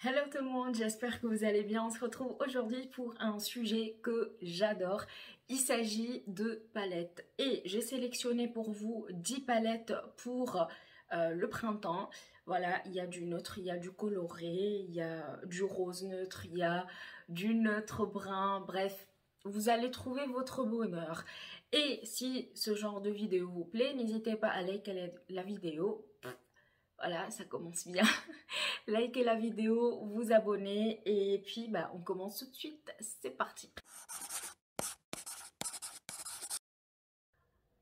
Hello tout le monde, j'espère que vous allez bien. On se retrouve aujourd'hui pour un sujet que j'adore. Il s'agit de palettes et j'ai sélectionné pour vous 10 palettes pour le printemps. Voilà, il y a du neutre, il y a du coloré, il y a du rose neutre, il y a du neutre brun, bref. Vous allez trouver votre bonheur. Et si ce genre de vidéo vous plaît, n'hésitez pas à liker la vidéo. Voilà, ça commence bien. Likez la vidéo, vous abonnez et puis on commence tout de suite. C'est parti.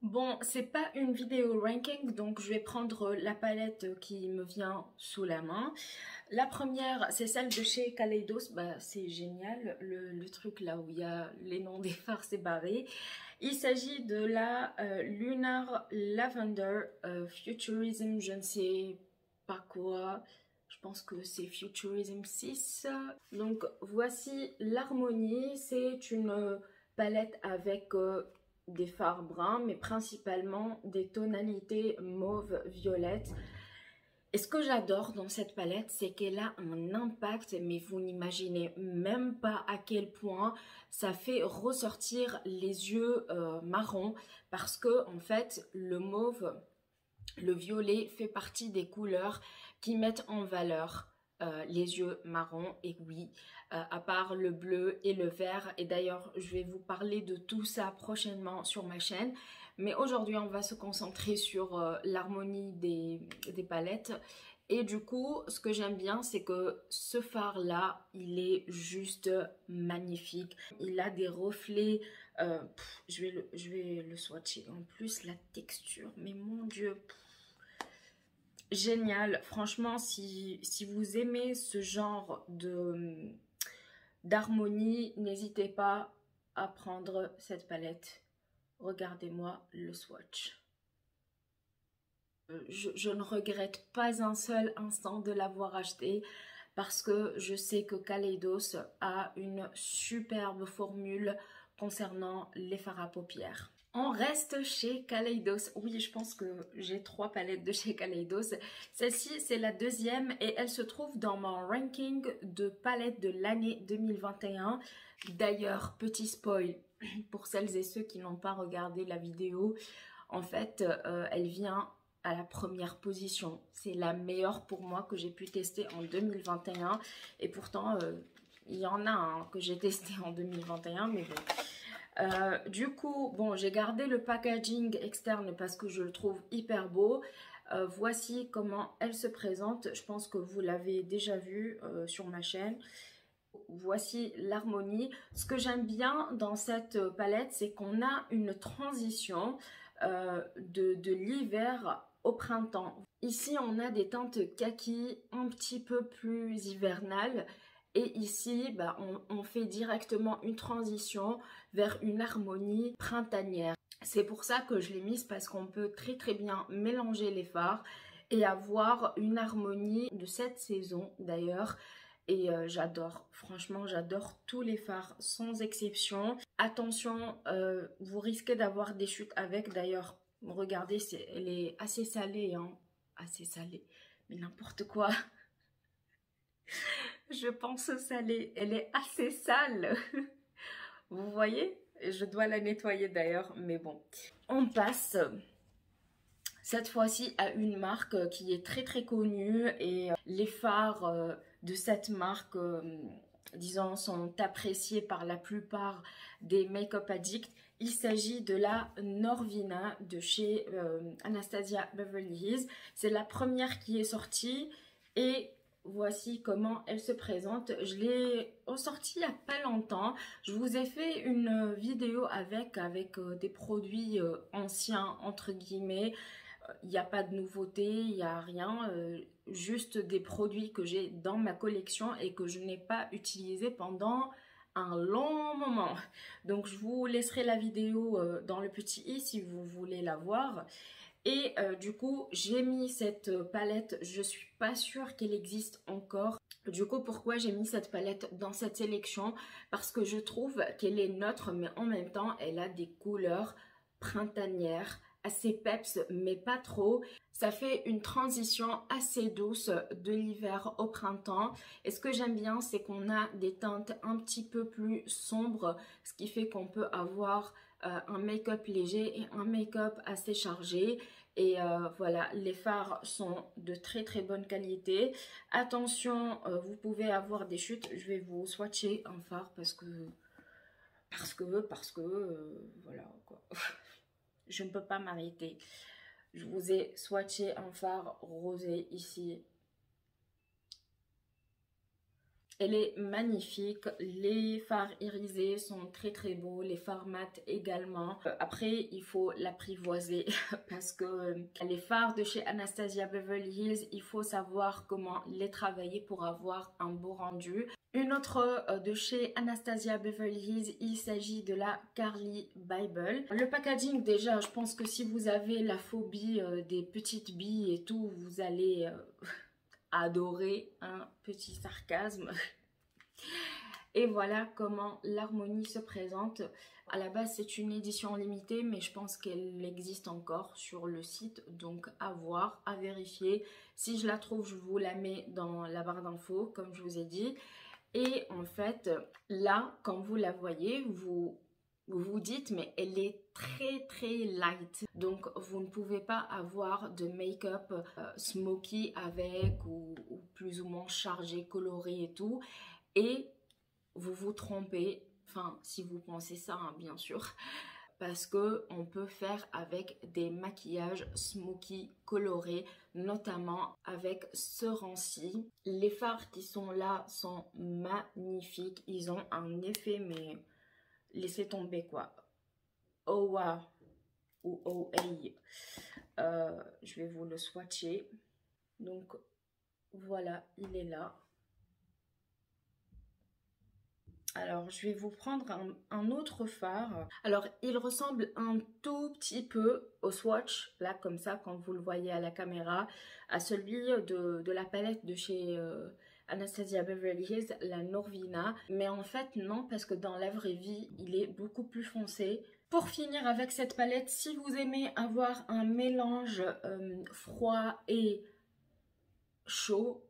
Bon, c'est pas une vidéo ranking, donc je vais prendre la palette qui me vient sous la main. La première, c'est celle de chez Kaleidos. C'est génial, le truc là où il y a les noms des fards séparés. Il s'agit de la Lunar Lavender Futurism, je ne sais pas quoi. Je pense que c'est Futurism 6. Donc voici l'harmonie. C'est une palette avec des fards bruns, mais principalement des tonalités mauve violette. Et ce que j'adore dans cette palette, c'est qu'elle a un impact, mais vous n'imaginez même pas à quel point ça fait ressortir les yeux marrons, parce que en fait le mauve, le violet fait partie des couleurs qui mettent en valeur les yeux marrons. Et oui, à part le bleu et le vert, et d'ailleurs je vais vous parler de tout ça prochainement sur ma chaîne, mais aujourd'hui on va se concentrer sur l'harmonie des palettes. Et du coup, ce que j'aime bien, c'est que ce fard là, il est juste magnifique. Il a des reflets, je vais le swatcher. En plus la texture, mais mon dieu, génial. Franchement, si vous aimez ce genre d'harmonie, n'hésitez pas à prendre cette palette. Regardez-moi le swatch. Je ne regrette pas un seul instant de l'avoir acheté parce que je sais que Kaleidos a une superbe formule concernant les fards à paupières. On reste chez Kaleidos. Oui, je pense que j'ai 3 palettes de chez Kaleidos. Celle-ci, c'est la deuxième et elle se trouve dans mon ranking de palettes de l'année 2021. D'ailleurs, petit spoil pour celles et ceux qui n'ont pas regardé la vidéo. En fait, elle vient à la première position. C'est la meilleure pour moi que j'ai pu tester en 2021. Et pourtant, il y en a que j'ai testé en 2021, mais bon. Du coup, bon, j'ai gardé le packaging externe parce que je le trouve hyper beau. Voici comment elle se présente. Je pense que vous l'avez déjà vu sur ma chaîne. Voici l'harmonie. Ce que j'aime bien dans cette palette, c'est qu'on a une transition de l'hiver au printemps. Ici, on a des teintes kaki un petit peu plus hivernales. Et ici, on fait directement une transition vers une harmonie printanière. C'est pour ça que je l'ai mise, parce qu'on peut très très bien mélanger les fards et avoir une harmonie de cette saison d'ailleurs. Et j'adore, franchement j'adore tous les fards sans exception. Attention, vous risquez d'avoir des chutes avec. D'ailleurs, regardez, elle est assez salée, hein. Assez salée, mais n'importe quoi. Je pense salée, elle est assez sale. Vous voyez? Je dois la nettoyer d'ailleurs, mais bon. On passe cette fois-ci à une marque qui est très très connue, et les fards de cette marque, disons, sont appréciés par la plupart des make-up addicts. Il s'agit de la Norvina de chez Anastasia Beverly Hills. C'est la première qui est sortie et voici comment elle se présente. Je l'ai ressortie il n'y a pas longtemps. Je vous ai fait une vidéo avec des produits anciens entre guillemets. Il n'y a pas de nouveauté, il n'y a rien, juste des produits que j'ai dans ma collection et que je n'ai pas utilisé pendant un long moment. Donc je vous laisserai la vidéo dans le petit i si vous voulez la voir. Et du coup, j'ai mis cette palette, je suis pas sûre qu'elle existe encore. Du coup, pourquoi j'ai mis cette palette dans cette sélection? Parce que je trouve qu'elle est neutre, mais en même temps, elle a des couleurs printanières, assez peps, mais pas trop. Ça fait une transition assez douce de l'hiver au printemps. Et ce que j'aime bien, c'est qu'on a des teintes un petit peu plus sombres, ce qui fait qu'on peut avoir un make-up léger et un make-up assez chargé. Et voilà, les fards sont de très très bonne qualité. Attention, vous pouvez avoir des chutes. Je vais vous swatcher un fard voilà quoi. Je ne peux pas m'arrêter. Je vous ai swatché un fard rosé ici. Elle est magnifique, les fards irisés sont très très beaux, les fards mat également. Après, il faut l'apprivoiser parce que les fards de chez Anastasia Beverly Hills, il faut savoir comment les travailler pour avoir un beau rendu. Une autre de chez Anastasia Beverly Hills, il s'agit de la Carly Bible. Le packaging, déjà, je pense que si vous avez la phobie des petites billes et tout, vous allez... adorer un petit sarcasme. Et voilà comment l'harmonie se présente. À la base, c'est une édition limitée, mais je pense qu'elle existe encore sur le site. Donc, à voir, à vérifier. Si je la trouve, je vous la mets dans la barre d'infos, comme je vous ai dit. Et en fait, là, quand vous la voyez, vous vous dites, mais elle est très très light. Donc, vous ne pouvez pas avoir de make-up smoky avec ou plus ou moins chargé, coloré et tout. Et vous vous trompez, enfin, si vous pensez ça, hein, bien sûr. Parce que on peut faire avec des maquillages smoky colorés, notamment avec ce rang-ci. Les fards qui sont là sont magnifiques. Ils ont un effet, mais laissez tomber quoi. Oh wow ou oh hey. Je vais vous le swatcher. Donc voilà, il est là. Alors, je vais vous prendre un autre fard. Alors, il ressemble un tout petit peu au swatch, là, comme ça, quand vous le voyez à la caméra, à celui de la palette de chez Anastasia Beverly Hills, la Norvina. Mais en fait, non, parce que dans la vraie vie, il est beaucoup plus foncé. Pour finir avec cette palette, si vous aimez avoir un mélange froid et chaud,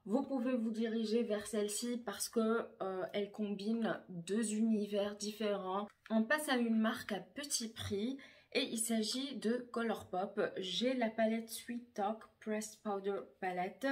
vous pouvez vous diriger vers celle-ci parce que elle combine deux univers différents. On passe à une marque à petit prix et il s'agit de Colourpop. J'ai la palette Sweet Talk Pressed Powder Palette.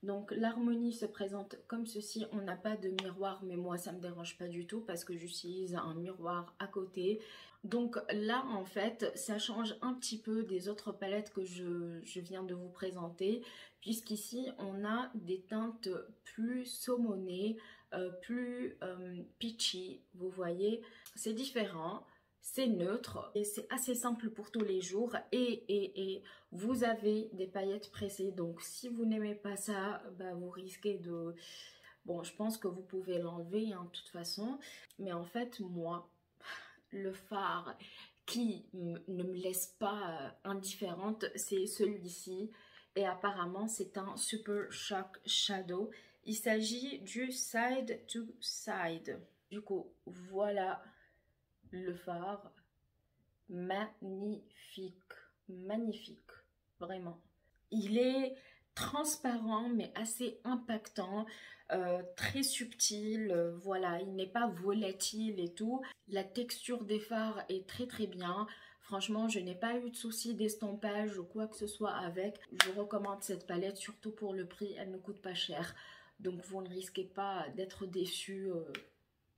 Donc l'harmonie se présente comme ceci. On n'a pas de miroir, mais moi ça me dérange pas du tout parce que j'utilise un miroir à côté. Donc là en fait ça change un petit peu des autres palettes que je viens de vous présenter, puisqu'ici on a des teintes plus saumonées, plus peachy, vous voyez, c'est différent. C'est neutre et c'est assez simple pour tous les jours et vous avez des paillettes pressées. Donc si vous n'aimez pas ça, bah, vous risquez de... Bon, je pense que vous pouvez l'enlever hein, de toute façon. Mais en fait, moi, le fard qui ne me laisse pas indifférente, c'est celui-ci. Et apparemment, c'est un Super Shock Shadow. Il s'agit du Side to Side. Du coup, voilà le fard, magnifique, magnifique, vraiment. Il est transparent mais assez impactant, très subtil, voilà, il n'est pas volatile et tout. La texture des fards est très très bien. Franchement, je n'ai pas eu de souci d'estampage ou quoi que ce soit avec. Je recommande cette palette, surtout pour le prix, elle ne coûte pas cher. Donc vous ne risquez pas d'être déçus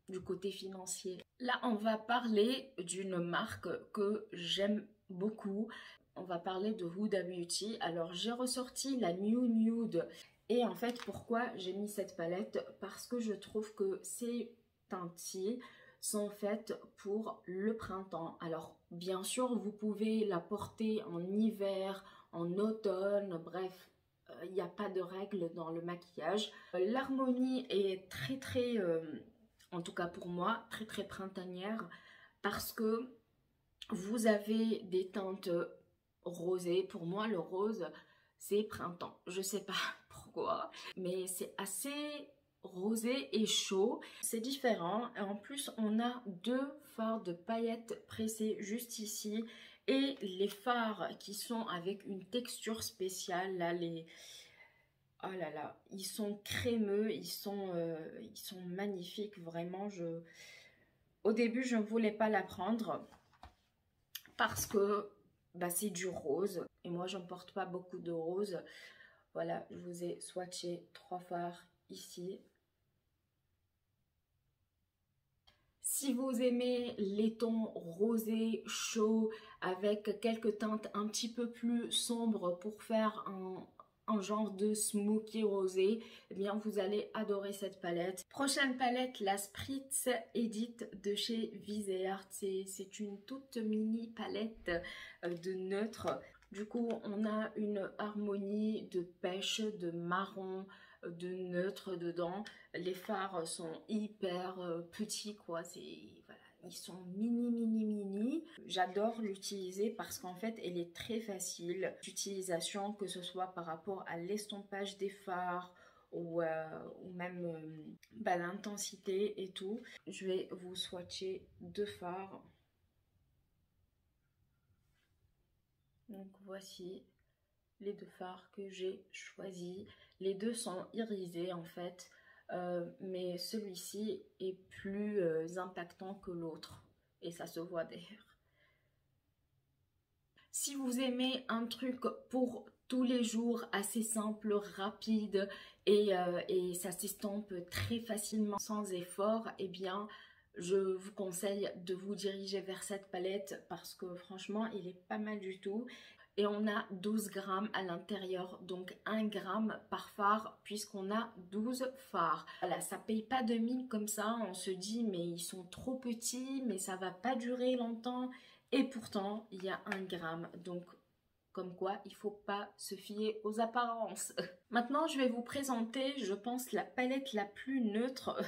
du côté financier. Là, on va parler d'une marque que j'aime beaucoup. On va parler de Huda Beauty. Alors, j'ai ressorti la New Nude. Et en fait, pourquoi j'ai mis cette palette? Parce que je trouve que ces teintes-ci sont faites pour le printemps. Alors, bien sûr, vous pouvez la porter en hiver, en automne, bref. Il n'y a pas de règles dans le maquillage. L'harmonie est très très... en tout cas pour moi, très très printanière parce que vous avez des teintes rosées. Pour moi, le rose, c'est printemps. Je sais pas pourquoi, mais c'est assez rosé et chaud. C'est différent. Et en plus, on a deux fards de paillettes pressées juste ici. Et les fards qui sont avec une texture spéciale, là, oh là là, ils sont crémeux, ils sont magnifiques, vraiment. Au début, je ne voulais pas la prendre parce que bah, c'est du rose. Et moi, je ne porte pas beaucoup de rose. Voilà, je vous ai swatché 3 fards ici. Si vous aimez les tons rosés, chauds, avec quelques teintes un petit peu plus sombres pour faire un genre de smoky rosé, eh bien vous allez adorer cette palette. Prochaine palette, la Spritz Edit de chez Viseart. C'est une toute mini palette de neutre. Du coup, on a une harmonie de pêche, de marron, de neutre dedans. Les fards sont hyper petits, quoi. Voilà, ils sont mini. J'adore l'utiliser parce qu'en fait, elle est très facile d'utilisation, que ce soit par rapport à l'estompage des fards ou même bah, l'intensité et tout. Je vais vous swatcher 2 fards. Donc voici les 2 fards que j'ai choisis. Les deux sont irisés en fait, mais celui-ci est plus impactant que l'autre et ça se voit d'ailleurs. Si vous aimez un truc pour tous les jours, assez simple, rapide et ça s'estompe très facilement sans effort, eh bien je vous conseille de vous diriger vers cette palette parce que franchement il est pas mal du tout. Et on a 12 grammes à l'intérieur, donc 1 gramme par fard puisqu'on a 12 fards. Voilà, ça paye pas de mine comme ça, on se dit mais ils sont trop petits, mais ça va pas durer longtemps. Et pourtant, il y a 1 gramme, donc comme quoi il faut pas se fier aux apparences. Maintenant, je vais vous présenter, je pense, la palette la plus neutre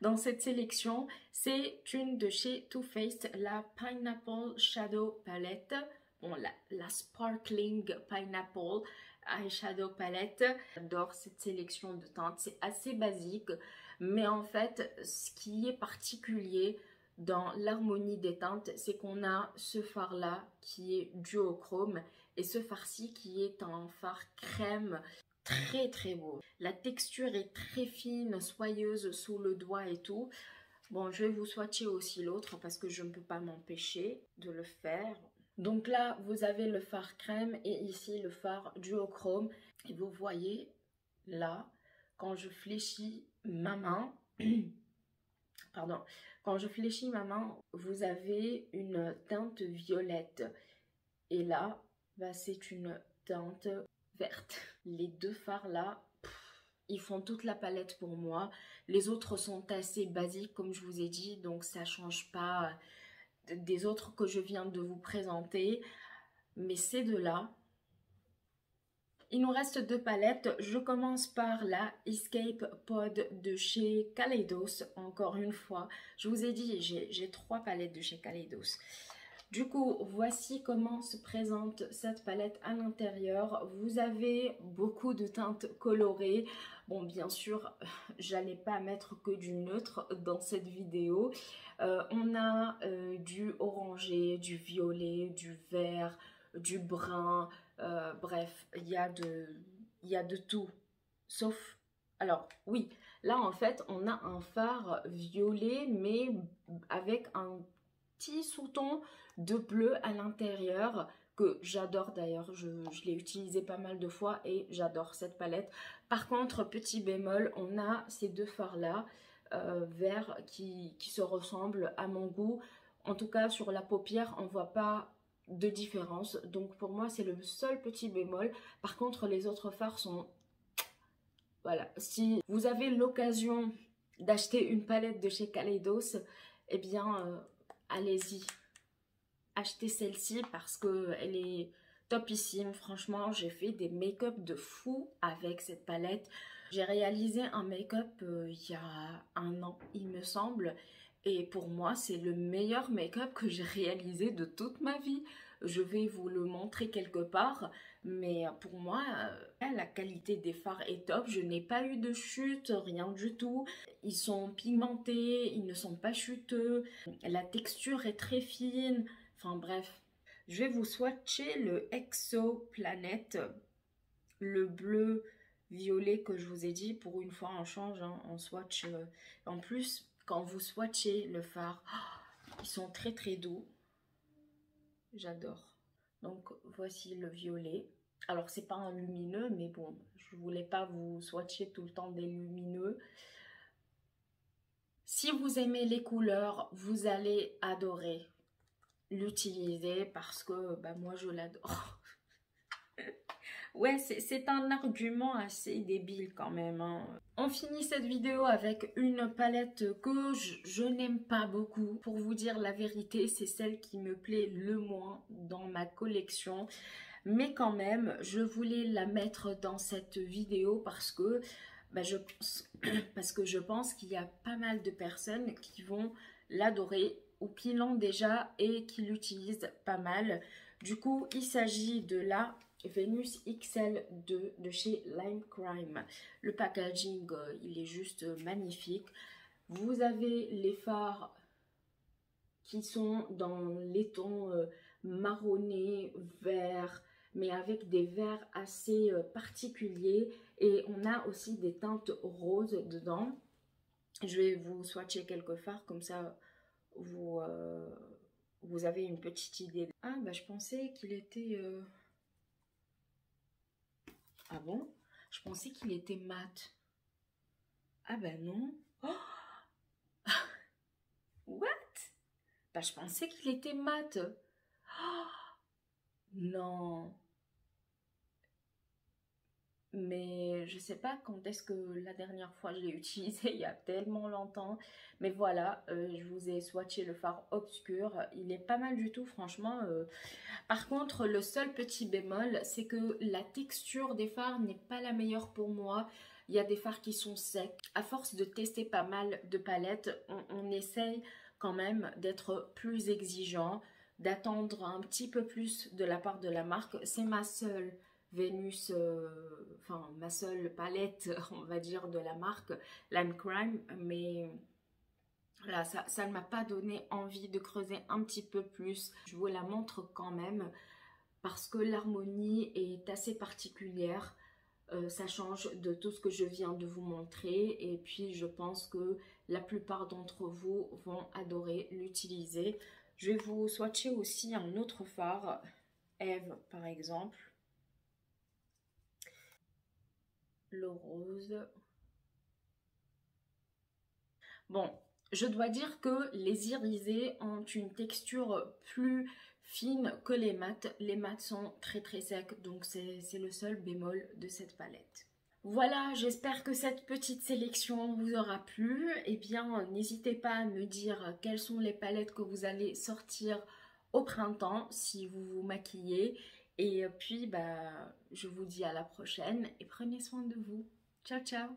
dans cette sélection. C'est une de chez Too Faced, la Pineapple Shadow Palette. Bon, la Sparkling Pineapple Eyeshadow Palette. J'adore cette sélection de teintes. C'est assez basique, mais en fait, ce qui est particulier dans l'harmonie des teintes, c'est qu'on a ce fard-là qui est duochrome et ce fard-ci qui est un fard crème très beau. La texture est très fine, soyeuse sous le doigt et tout. Bon, je vais vous swatcher aussi l'autre parce que je ne peux pas m'empêcher de le faire. Donc là, vous avez le fard crème et ici le fard duochrome. Et vous voyez, là, quand je fléchis ma main, pardon, quand je fléchis ma main, vous avez une teinte violette. Et là, bah, c'est une teinte verte. Les 2 fards là, ils font toute la palette pour moi. Les autres sont assez basiques, comme je vous ai dit, donc ça change pas des autres que je viens de vous présenter, mais ces 2 là, il nous reste 2 palettes. Je commence par la Escape Pod de chez Kaleidos. Encore une fois, je vous ai dit, j'ai 3 palettes de chez Kaleidos. Du coup, voici comment se présente cette palette à l'intérieur. Vous avez beaucoup de teintes colorées. Bon, bien sûr, j'allais pas mettre que du neutre dans cette vidéo. On a du orangé, du violet, du vert, du brun. Bref, il y a de tout. Sauf, alors oui, là en fait, on a un fard violet, mais avec un petit sous-ton de bleu à l'intérieur que j'adore d'ailleurs, je l'ai utilisé pas mal de fois et j'adore cette palette. Par contre, petit bémol, on a ces 2 fards là verts qui se ressemblent à mon goût. En tout cas sur la paupière on voit pas de différence, donc pour moi c'est le seul petit bémol. Par contre les autres fards sont, voilà, si vous avez l'occasion d'acheter une palette de chez Kaleidos, eh bien allez-y, achetez celle-ci parce qu'elle est topissime. Franchement, j'ai fait des make-up de fou avec cette palette. J'ai réalisé un make-up il y a 1 an, il me semble. Et pour moi, c'est le meilleur make-up que j'ai réalisé de toute ma vie. Je vais vous le montrer quelque part. Mais pour moi, la qualité des fards est top. Je n'ai pas eu de chute, rien du tout. Ils sont pigmentés, ils ne sont pas chuteux. La texture est très fine. Enfin bref. Je vais vous swatcher le Exoplanet, le bleu violet que je vous ai dit. Pour une fois on change, hein, on swatch. En plus, quand vous swatchez le fard, ils sont très très doux. J'adore. Donc voici le violet. Alors c'est pas un lumineux, mais bon, je voulais pas vous swatcher tout le temps des lumineux. Si vous aimez les couleurs, vous allez adorer l'utiliser parce que bah, moi je l'adore. Ouais, c'est un argument assez débile quand même, hein. On finit cette vidéo avec une palette que je n'aime pas beaucoup. Pour vous dire la vérité, c'est celle qui me plaît le moins dans ma collection. Mais quand même, je voulais la mettre dans cette vidéo parce que, bah, je pense qu'il y a pas mal de personnes qui vont l'adorer ou qui l'ont déjà et qui l'utilisent pas mal. Du coup, il s'agit de la Venus XL2 de chez Lime Crime. Le packaging, il est juste magnifique. Vous avez les fards qui sont dans les tons marronnés, verts, mais avec des verts assez particuliers. Et on a aussi des teintes roses dedans. Je vais vous swatcher quelques fards, comme ça vous, vous avez une petite idée. Ah, bah je pensais qu'il était... Ah bon? Je pensais qu'il était mat. Ah bah non. Oh, what? Bah je pensais qu'il était mat. Oh, non. Mais je sais pas quand est-ce que la dernière fois je l'ai utilisé, il y a tellement longtemps. Mais voilà, je vous ai swatché le fard obscur. Il est pas mal du tout, franchement. Par contre, le seul petit bémol, c'est que la texture des fards n'est pas la meilleure pour moi. Il y a des fards qui sont secs. À force de tester pas mal de palettes, on essaye quand même d'être plus exigeant, d'attendre un petit peu plus de la part de la marque. C'est ma seule Venus, enfin ma seule palette, on va dire, de la marque Lime Crime, mais voilà, ça ne m'a pas donné envie de creuser un petit peu plus. Je vous la montre quand même parce que l'harmonie est assez particulière. Ça change de tout ce que je viens de vous montrer et puis je pense que la plupart d'entre vous vont adorer l'utiliser. Je vais vous swatcher aussi un autre fard, Eve par exemple. Le rose. Bon, je dois dire que les irisés ont une texture plus fine que les mats. Les mats sont très très secs, donc c'est le seul bémol de cette palette. Voilà, j'espère que cette petite sélection vous aura plu. Eh bien, n'hésitez pas à me dire quelles sont les palettes que vous allez sortir au printemps si vous vous maquillez. Et puis, bah, je vous dis à la prochaine et prenez soin de vous. Ciao, ciao!